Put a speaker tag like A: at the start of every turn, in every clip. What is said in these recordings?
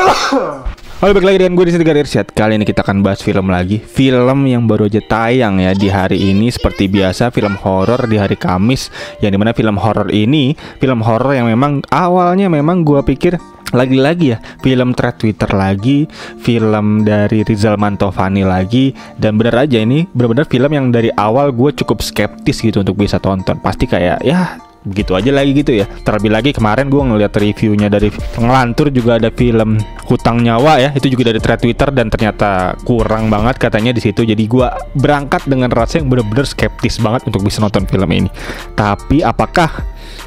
A: Halo, balik lagi dengan gue di sini Irsyad. Kali ini kita akan bahas film lagi. Film yang baru aja tayang ya di hari ini. Seperti biasa, film horor di hari Kamis. Yang dimana film horor ini, film horor yang memang awalnya memang gue pikir lagi-lagi ya, film thread Twitter lagi, film dari Rizal Mantovani lagi. Dan bener aja ini bener-bener film yang dari awal gue cukup skeptis gitu untuk bisa tonton. Pasti kayak ya begitu aja lagi gitu ya. Terlebih lagi kemarin gue ngeliat reviewnya dari Ngelantur juga ada film Hutang Nyawa ya, itu juga dari thread Twitter dan ternyata kurang banget katanya di situ. Jadi gue berangkat dengan rasa yang bener-bener skeptis banget untuk bisa nonton film ini. Tapi apakah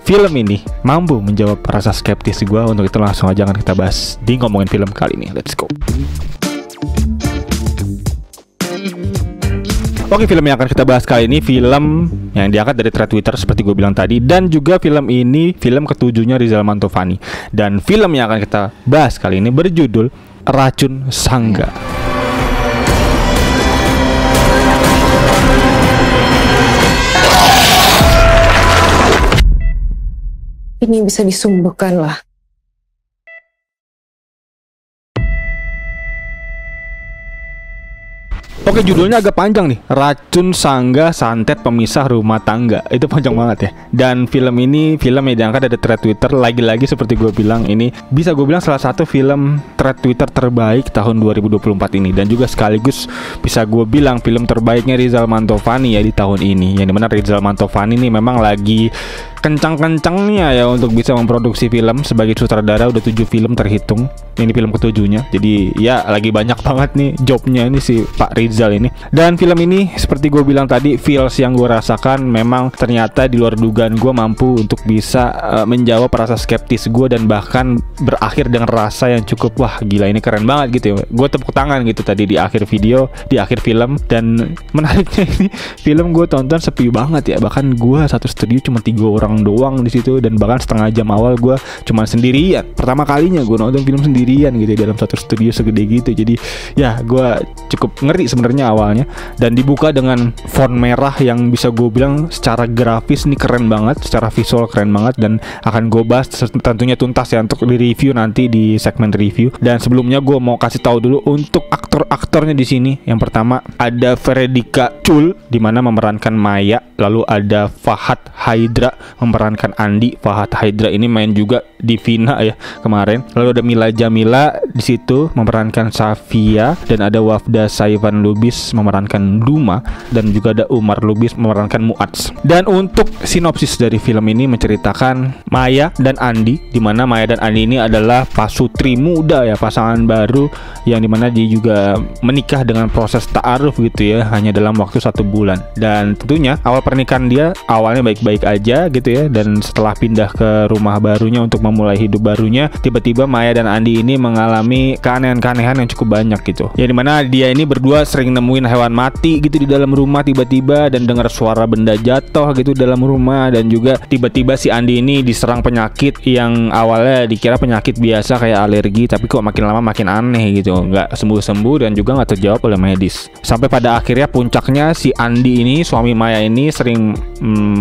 A: film ini mampu menjawab rasa skeptis gue? Untuk itu langsung aja kita bahas di ngomongin film kali ini. Let's go. Oke, film yang akan kita bahas kali ini film yang diangkat dari thread Twitter seperti gue bilang tadi. Dan juga film ini film ketujuhnya Rizal Mantovani. Dan film yang akan kita bahas kali ini berjudul Racun Sangga.
B: Ini bisa disumbuhkan lah.
A: Oke, judulnya agak panjang nih. Racun Sangga Santet Pemisah Rumah Tangga. Itu panjang banget ya. Dan film ini film yang diangkat dari thread Twitter. Lagi-lagi seperti gue bilang, ini bisa gue bilang salah satu film thread Twitter terbaik tahun 2024 ini. Dan juga sekaligus bisa gue bilang film terbaiknya Rizal Mantovani ya di tahun ini. Yang dimana Rizal Mantovani ini memang lagi kencang-kencangnya ya untuk bisa memproduksi film. Sebagai sutradara udah 7 film terhitung. Ini film ketujuhnya. Jadi ya lagi banyak banget nih jobnya ini si Pak Rizal ini. Dan film ini seperti gue bilang tadi, feels yang gue rasakan memang ternyata di luar dugaan gue mampu untuk bisa menjawab rasa skeptis gue. Dan bahkan berakhir dengan rasa yang cukup wah gila ini keren banget gitu ya. Gue tepuk tangan gitu tadi di akhir video, di akhir film. Dan menariknya ini film gue tonton sepi banget ya. Bahkan gue satu studio cuma 3 orang doang di situ. Dan bahkan setengah jam awal gue cuma sendirian. Pertama kalinya gue nonton film sendirian gitu ya, dalam satu studio segede gitu. Jadi ya gue cukup ngeri sebenarnya awalnya. Dan dibuka dengan font merah yang bisa gue bilang secara grafis ini keren banget, secara visual keren banget. Dan akan gue bahas tentunya tuntas ya untuk di review nanti di segmen review. Dan sebelumnya gue mau kasih tahu dulu untuk aktor-aktornya di sini. Yang pertama ada Veredika Chul di mana memerankan Maya. Lalu ada Fahad Haidra memerankan Andi. Fahad Haidra ini main juga di Vina ya kemarin. Lalu ada Mila Jamila di situ memerankan Safia. Dan ada Wafda Saivan Lubis memerankan Duma. Dan juga ada Umar Lubis memerankan Muats. Dan untuk sinopsis dari film ini menceritakan Maya dan Andi, dimana Maya dan Andi ini adalah pasutri muda ya, pasangan baru yang dimana dia juga menikah dengan proses ta'aruf gitu ya, hanya dalam waktu 1 bulan. Dan tentunya awal pernikahan dia awalnya baik-baik aja gitu ya. Dan setelah pindah ke rumah barunya untuk memulai hidup barunya, tiba-tiba Maya dan Andi ini mengalami keanehan-keanehan yang cukup banyak gitu. Ya dimana dia ini berdua sering nemuin hewan mati gitu di dalam rumah tiba-tiba, dan dengar suara benda jatuh gitu dalam rumah. Dan juga tiba-tiba si Andi ini diserang penyakit yang awalnya dikira penyakit biasa kayak alergi, tapi kok makin lama makin aneh gitu, nggak sembuh-sembuh dan juga nggak terjawab oleh medis. Sampai pada akhirnya puncaknya si Andi ini, suami Maya ini sering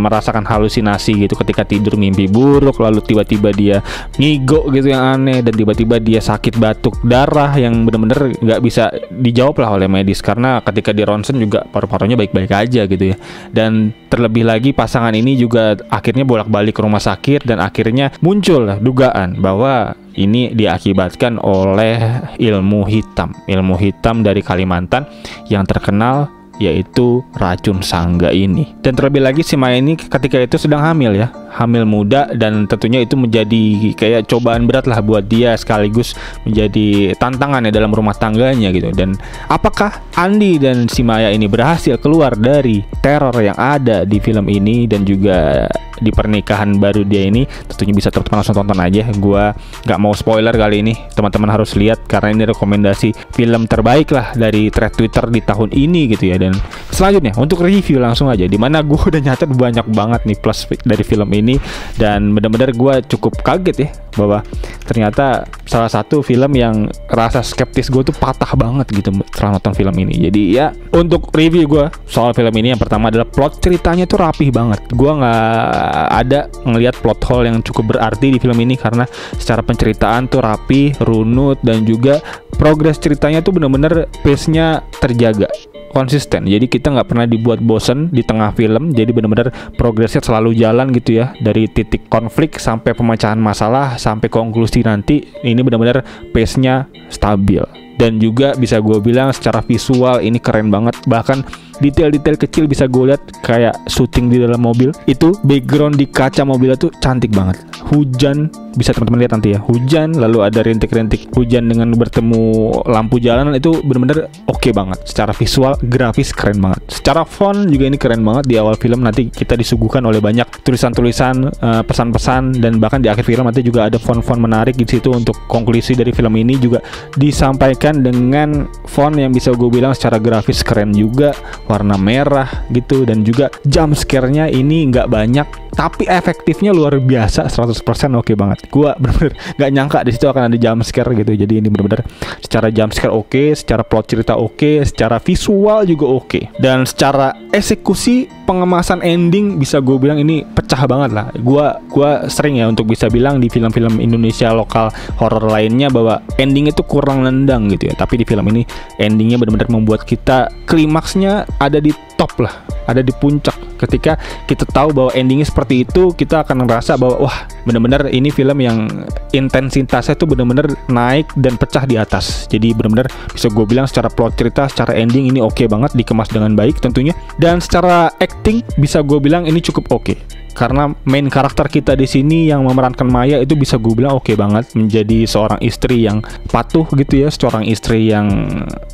A: merasakan halusinasi gitu ketika tidur, mimpi buruk. Lalu tiba-tiba dia ngigo gitu yang aneh, dan tiba-tiba dia sakit batuk darah yang bener-bener nggak bisa dijawab lah oleh medis, karena ketika di ronsen juga paru-parunya baik-baik aja gitu ya. Dan terlebih lagi pasangan ini juga akhirnya bolak-balik ke rumah sakit, dan akhirnya muncul dugaan bahwa ini diakibatkan oleh ilmu hitam dari Kalimantan yang terkenal, yaitu racun sangga ini. Dan terlebih lagi si Maya ini ketika itu sedang hamil ya, hamil muda. Dan tentunya itu menjadi kayak cobaan berat lah buat dia, sekaligus menjadi tantangan ya dalam rumah tangganya gitu. Dan apakah Andi dan si Maya ini berhasil keluar dari teror yang ada di film ini dan juga di pernikahan baru dia ini? Tentunya bisa teman-teman langsung tonton aja. Gua nggak mau spoiler kali ini, teman-teman harus lihat karena ini rekomendasi film terbaik lah dari thread Twitter di tahun ini gitu ya. Dan selanjutnya untuk review langsung aja, dimana gue udah nyatet banyak banget nih plus dari film ini, dan bener-bener gue cukup kaget ya bahwa ternyata salah satu film yang rasa skeptis gue tuh patah banget gitu setelah nonton film ini. Jadi ya untuk review gue soal film ini, yang pertama adalah plot ceritanya tuh rapih banget. Gue nggak ada ngelihat plot hole yang cukup berarti di film ini, karena secara penceritaan tuh rapi, runut, dan juga progres ceritanya tuh bener-bener pace-nya terjaga, konsisten. Jadi kita nggak pernah dibuat bosen di tengah film. Jadi benar-benar progresnya selalu jalan gitu ya, dari titik konflik sampai pemecahan masalah sampai konklusi nanti. Ini benar-benar pace-nya stabil, dan juga bisa gue bilang secara visual ini keren banget. Bahkan detail-detail kecil bisa gue lihat kayak syuting di dalam mobil, itu background di kaca mobilnya tuh cantik banget. Hujan, bisa teman-teman lihat nanti ya, hujan lalu ada rintik-rintik hujan dengan bertemu lampu jalanan, itu bener-bener oke banget. Secara visual, grafis keren banget. Secara font juga ini keren banget. Di awal film nanti kita disuguhkan oleh banyak tulisan-tulisan, pesan-pesan, dan bahkan di akhir film nanti juga ada font-font menarik di situ. Untuk konklusi dari film ini juga disampaikan dengan font yang bisa gue bilang secara grafis keren juga, warna merah gitu, dan juga jump scare-nya ini nggak banyak tapi efektifnya luar biasa, 100% oke banget. Gua bener-bener nggak nyangka di situ akan ada jump scare gitu. Jadi ini bener-bener secara jump scare oke, secara plot cerita oke, secara visual juga oke, dan secara eksekusi pengemasan ending bisa gue bilang ini pecah banget lah. Gua sering ya untuk bisa bilang di film-film Indonesia lokal horor lainnya bahwa ending itu kurang nendang gitu ya, tapi di film ini endingnya benar-benar membuat kita klimaksnya ada di top lah, ada di puncak. Ketika kita tahu bahwa endingnya seperti itu, kita akan merasa bahwa wah, benar-benar ini film yang intensitasnya tuh benar-benar naik dan pecah di atas. Jadi benar-benar bisa gue bilang secara plot cerita, secara ending ini oke banget, dikemas dengan baik tentunya. Dan secara acting bisa gue bilang ini cukup oke. Karena main karakter kita di sini yang memerankan Maya itu bisa gue bilang oke banget, menjadi seorang istri yang patuh gitu ya, seorang istri yang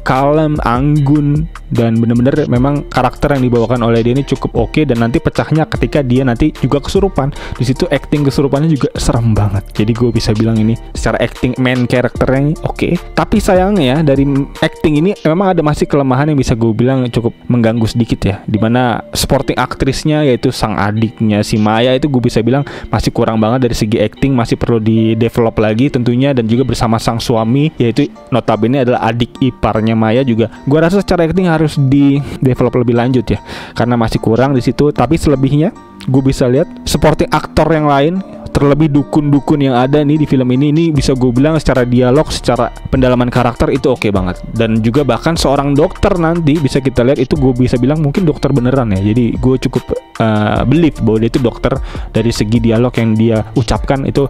A: kalem, anggun, dan bener-bener memang karakter yang dibawakan oleh dia ini cukup oke. Dan nanti pecahnya ketika dia nanti juga kesurupan. Di situ acting kesurupannya juga serem banget. Jadi gue bisa bilang ini secara acting main karakternya oke. Tapi sayangnya dari acting ini memang ada masih kelemahan yang bisa gue bilang cukup mengganggu sedikit ya, dimana supporting aktrisnya yaitu sang adiknya si Maya itu gue bisa bilang masih kurang banget dari segi acting, masih perlu di develop lagi tentunya. Dan juga bersama sang suami yaitu notabene adalah adik iparnya Maya juga, gue rasa secara acting harus di develop lebih lanjut ya, karena masih kurang di situ. Tapi selebihnya gue bisa lihat supporting aktor yang lain, terlebih dukun-dukun yang ada nih di film ini bisa gue bilang secara dialog, secara pendalaman karakter itu oke banget. Dan juga bahkan seorang dokter nanti bisa kita lihat itu gue bisa bilang mungkin dokter beneran ya. Jadi gue cukup believe bahwa dia itu dokter. Dari segi dialog yang dia ucapkan itu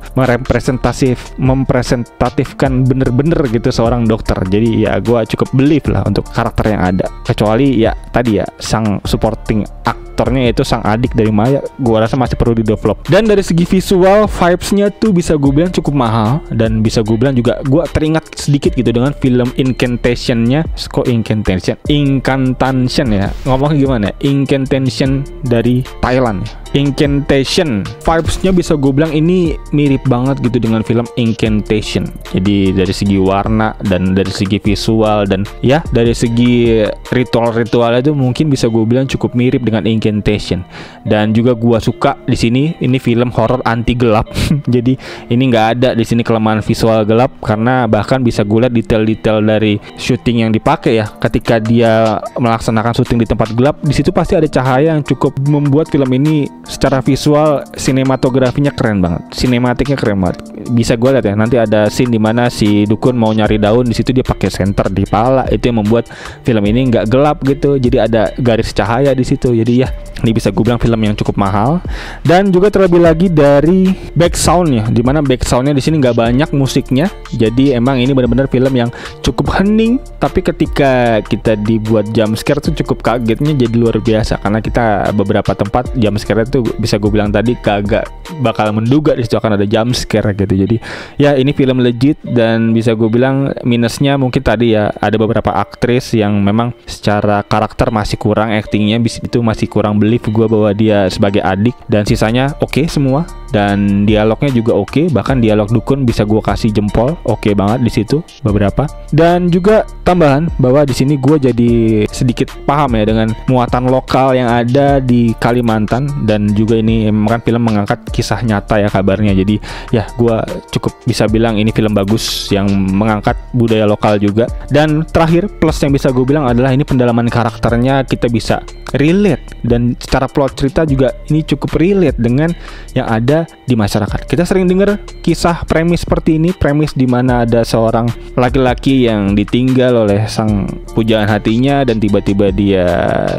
A: mempresentatifkan bener-bener gitu seorang dokter. Jadi ya gue cukup believe lah untuk karakter yang ada. Kecuali ya tadi ya sang supporting aktornya yaitu sang adik dari Maya, gue rasa masih perlu di develop. Dan dari segi visual, vibes-nya tuh bisa gue bilang cukup mahal, dan bisa gue bilang juga gue teringat sedikit gitu dengan film Incantation-nya. Kok Incantation ya, ngomongnya gimana? Incantation dari Thailand. Incantation, vibes-nya bisa gue bilang ini mirip banget gitu dengan film Incantation. Jadi dari segi warna dan dari segi visual dan ya dari segi ritual-ritualnya itu mungkin bisa gue bilang cukup mirip dengan Incantation. Dan juga gue suka di sini ini film horor anti gelap. Jadi ini nggak ada di sini kelemahan visual gelap, karena bahkan bisa gue lihat detail-detail dari syuting yang dipakai ya. Ketika dia melaksanakan syuting di tempat gelap, di situ pasti ada cahaya yang cukup membuat film ini secara visual sinematografinya keren banget, sinematiknya keren banget. Bisa gue lihat ya, nanti ada scene dimana si dukun mau nyari daun, di situ dia pakai senter di pala, itu yang membuat film ini nggak gelap gitu. Jadi ada garis cahaya di situ. Jadi ya ini bisa gue bilang film yang cukup mahal. Dan juga terlebih lagi dari back soundnya, dimana back soundnya di sini nggak banyak musiknya. Jadi emang ini benar-benar film yang cukup hening, tapi ketika kita dibuat jump scare tuh cukup kagetnya jadi luar biasa, karena kita beberapa tempat jump scare itu bisa gue bilang tadi kagak bakal menduga di situ akan ada jump scare gitu. Jadi ya ini film legit. Dan bisa gue bilang minusnya mungkin tadi ya ada beberapa aktris yang memang secara karakter masih kurang, actingnya itu masih kurang kurang belief gue bahwa dia sebagai adik, dan sisanya oke semua, dan dialognya juga oke. Bahkan dialog dukun bisa gue kasih jempol, oke banget di situ beberapa. Dan juga tambahan bahwa di sini gue jadi sedikit paham ya dengan muatan lokal yang ada di Kalimantan, dan juga ini memang kan film mengangkat kisah nyata ya kabarnya. Jadi ya gue cukup bisa bilang ini film bagus yang mengangkat budaya lokal juga. Dan terakhir plus yang bisa gue bilang adalah ini pendalaman karakternya kita bisa relate, dan secara plot cerita juga ini cukup relate dengan yang ada di masyarakat. Kita sering dengar kisah premis seperti ini, premis di mana ada seorang laki-laki yang ditinggal oleh sang pujaan hatinya dan tiba-tiba dia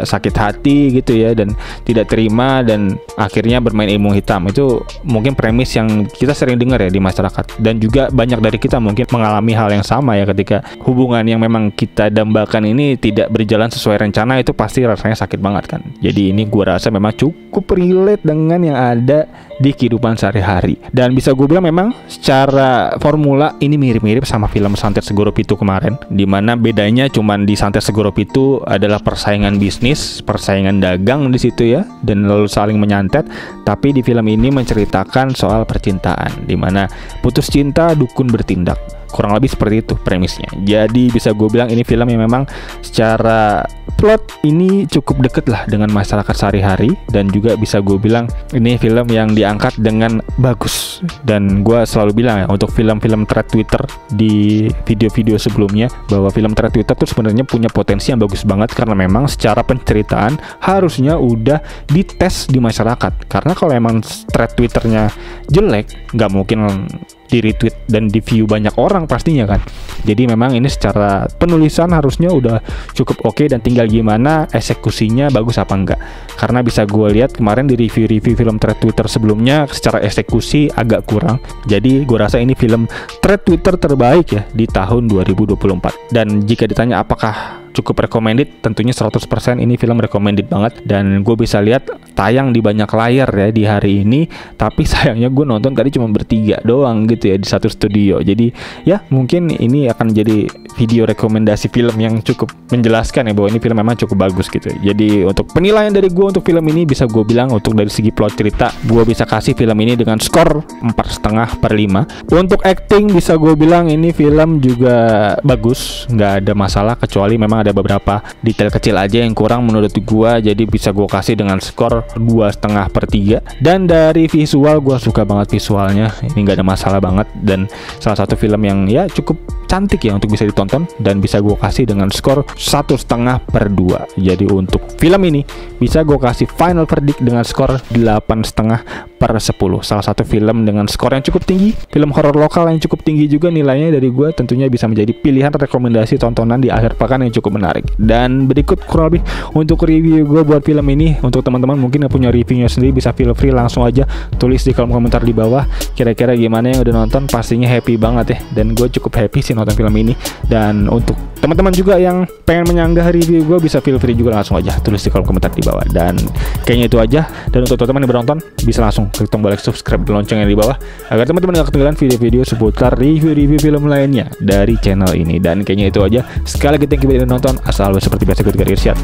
A: sakit hati gitu ya, dan tidak terima dan akhirnya bermain ilmu hitam. Itu mungkin premis yang kita sering dengar ya di masyarakat, dan juga banyak dari kita mungkin mengalami hal yang sama ya, ketika hubungan yang memang kita dambakan ini tidak berjalan sesuai rencana, itu pasti rasanya sakit banget kan. Jadi ini gua rasa memang cukup relate dengan yang ada di kehidupan sehari-hari, dan bisa gue bilang memang secara formula ini mirip-mirip sama film Santet Segoro Pitu kemarin, dimana bedanya cuman di Santet Segoro Pitu adalah persaingan bisnis, persaingan dagang di situ ya, dan lalu saling menyantet. Tapi di film ini menceritakan soal percintaan, dimana putus cinta dukun bertindak. Kurang lebih seperti itu premisnya. Jadi bisa gue bilang ini film yang memang secara plot ini cukup deket lah dengan masyarakat sehari-hari, dan juga bisa gue bilang ini film yang diangkat dengan bagus. Dan gue selalu bilang ya, untuk film-film thread Twitter di video-video sebelumnya, bahwa film thread Twitter tuh sebenarnya punya potensi yang bagus banget, karena memang secara penceritaan harusnya udah dites di masyarakat. Karena kalau emang thread Twitternya jelek, nggak mungkin di retweet dan di view banyak orang pastinya kan. Jadi memang ini secara penulisan harusnya udah cukup oke, dan tinggal gimana eksekusinya bagus apa enggak. Karena bisa gue lihat kemarin di review-review film thread Twitter sebelumnya, secara eksekusi agak kurang. Jadi gue rasa ini film thread Twitter terbaik ya di tahun 2024. Dan jika ditanya apakah cukup recommended, tentunya 100% ini film recommended banget. Dan gue bisa lihat tayang di banyak layar ya di hari ini, tapi sayangnya gue nonton tadi cuma bertiga doang gitu ya di satu studio. Jadi ya mungkin ini akan jadi video rekomendasi film yang cukup menjelaskan ya bahwa ini film memang cukup bagus gitu. Jadi untuk penilaian dari gue untuk film ini, bisa gue bilang untuk dari segi plot cerita, gue bisa kasih film ini dengan skor 4,5/5. Untuk acting bisa gue bilang ini film juga bagus, nggak ada masalah, kecuali memang ada beberapa detail kecil aja yang kurang menurut gua. Jadi bisa gua kasih dengan skor 2,5/3. Dan dari visual, gua suka banget visualnya, ini nggak ada masalah banget, dan salah satu film yang ya cukup cantik ya untuk bisa ditonton, dan bisa gua kasih dengan skor 1,5/2. Jadi untuk film ini bisa gua kasih final verdict dengan skor 8,5/10. Salah satu film dengan skor yang cukup tinggi, film horor lokal yang cukup tinggi juga nilainya dari gua, tentunya bisa menjadi pilihan rekomendasi tontonan di akhir pekan yang cukup menarik. Dan berikut kurang lebih untuk review gue buat film ini. Untuk teman-teman mungkin yang punya reviewnya sendiri, bisa feel free langsung aja tulis di kolom komentar di bawah kira-kira gimana yang udah nonton. Pastinya happy banget ya, dan gue cukup happy sih nonton film ini. Dan untuk teman-teman juga yang pengen menyanggah review gue, bisa feel free juga langsung aja tulis di kolom komentar di bawah. Dan kayaknya itu aja. Dan untuk teman-teman yang bernonton, bisa langsung klik tombol like, subscribe, dan loncengnya di bawah agar teman-teman gak ketinggalan video-video seputar review-review film lainnya dari channel ini. Dan kayaknya itu aja. Sekali lagi thank you udah nonton. As always, seperti biasa, gue Irsyad.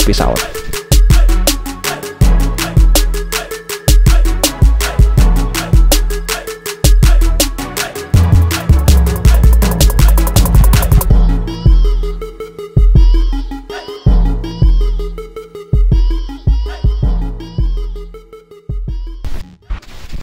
A: Peace out.